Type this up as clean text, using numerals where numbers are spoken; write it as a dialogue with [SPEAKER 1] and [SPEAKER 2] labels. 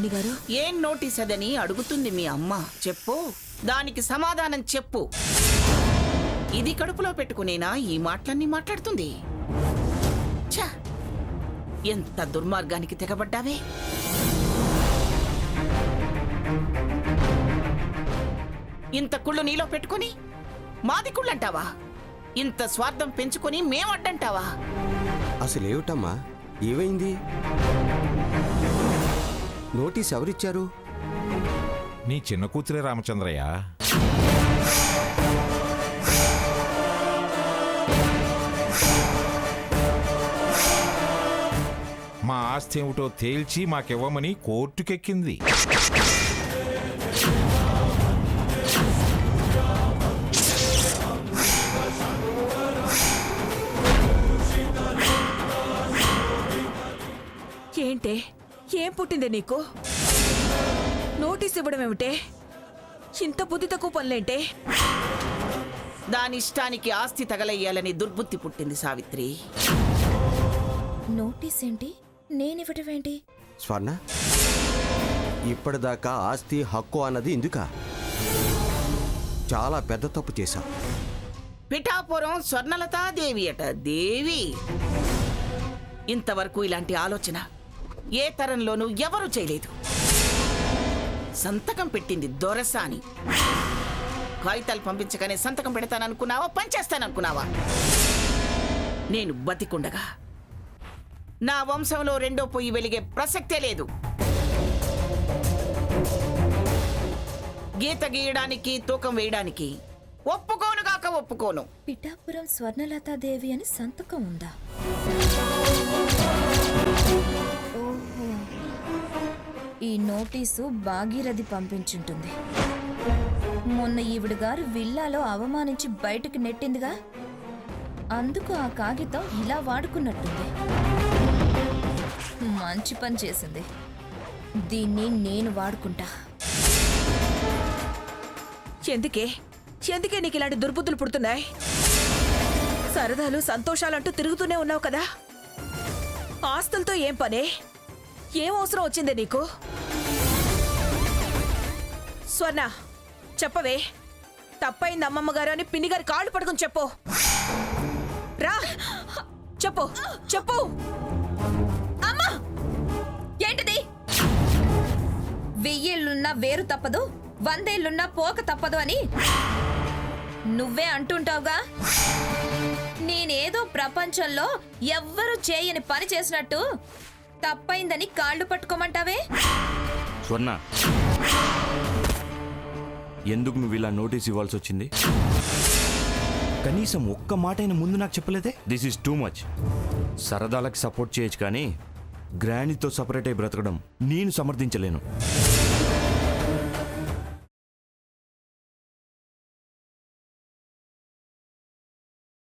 [SPEAKER 1] పిన్ని గారు?
[SPEAKER 2] ఏం నోటీస్ అదని అడుగుతుంది మీ అమ్మ. చెప్పు, దానికి సమాధానం చెప్పు. ఇది కడుపులో పెట్టుకునేనా ఈ మాటలన్నీ మాట్లాడుతుంది? ఛ, ఎంత దుర్మార్గానికి తెగబడ్డావే. ఇంత కుళ్ళు నీలో పెట్టుకుని మాది కుళ్ళంటావా? ఇంత స్వార్థం పెంచుకొని మేమడ్డంటావా?
[SPEAKER 3] అసలేమిటమ్మా, ఏమైంది? నోటీస్ ఎవరిచ్చారు?
[SPEAKER 4] నీ చిన్న కూతురే రామచంద్రయ్య. మా ఆస్తి ఏమిటో తేల్చి మాకివ్వమని కోర్టుకెక్కింది.
[SPEAKER 1] ఏంటే, ఏం పుట్టిందే నీకు? నోటీస్ ఇవ్వడం ఏమిటే? ఇంత బుద్ధి తక్కువ పనులేంటే?
[SPEAKER 2] దాని ఇష్టానికి ఆస్తి తగలయ్యాలని దుర్బుద్ధి పుట్టింది సావిత్రి.
[SPEAKER 5] నోటీస్ ఏంటి? నేనివ్వటమేంటి?
[SPEAKER 3] స్వర్ణ, ఇప్పటిదాకా ఆస్తి హక్కు అన్నది ఎందుకా? చాలా పెద్ద తప్పు చేశావు.
[SPEAKER 2] పిఠాపురం స్వర్ణలతాదేవి అట దేవి. ఇంతవరకు ఇలాంటి ఆలోచన ఏ తరంలోనూ ఎవరూ చేయలేదు. సంతకం పెట్టింది దొరసాని. కాగితాలు పంపించగానే సంతకం పెడతాననుకున్నావా, పనిచేస్తాననుకున్నావా? నేను బతికుండగా నా వంశంలో రెండో పొయ్యి వెలిగే ప్రసక్తే లేదు. గీత గీయడానికి, తూకం వేయడానికి ఒప్పుకోనుగాక ఒప్పుకోను.
[SPEAKER 5] పిఠాపురం స్వర్ణలతాదేవి అని సంతకం ఉందా? ఓహో, ఈ నోటీసు భాగీరథి పంపించుంటుంది. మొన్న ఈవిడ గారు విల్లాలో అవమానించి బయటకు నెట్టిందిగా, అందుకు ఆ కాగితం ఇలా వాడుకున్నట్టుంది. మంచి పని చేసింది. దీన్ని నేను వాడుకుంటా.
[SPEAKER 1] ఎందుకే నీకు ఇలాంటి దుర్బుద్ధులు పుడుతున్నాయి? సరదాలు సంతోషాలంటూ తిరుగుతూనే ఉన్నావు కదా. ఆస్తులతో ఏం పనే? ఏం అవసరం వచ్చిందే నీకు? స్వర్ణ, చెప్పవే, తప్పైంది అమ్మమ్మగారు అని పిన్నిగారి కాళ్ళు పడుకుని చెప్పు. రా, చెప్పు చెప్పు.
[SPEAKER 5] అమ్మా, ఏంటిది? 1000 ఏళ్లున్నా వేరు తప్పదు, 100 ఏళ్లున్నా పోక తప్పదు అని నువ్వే అంటుంటావుగా. నేనేదో ప్రపంచంలో ఎవ్వరూ చేయని పని చేసినట్టు తప్పైందని కాళ్ళు పట్టుకోమంటావే?
[SPEAKER 6] స్వర్ణ, ఎందుకు నువ్వు ఇలా నోటీస్ ఇవ్వాల్సి వచ్చింది? కనీసం ఒక్క మాటైనా ముందు నాకు చెప్పలేదే? This is too much. సరదాలకు సపోర్ట్ చేయొచ్చు కానీ గ్రాండ్తో సపరేట్ అయి బ్రతకడం నేను సమర్థించలేను.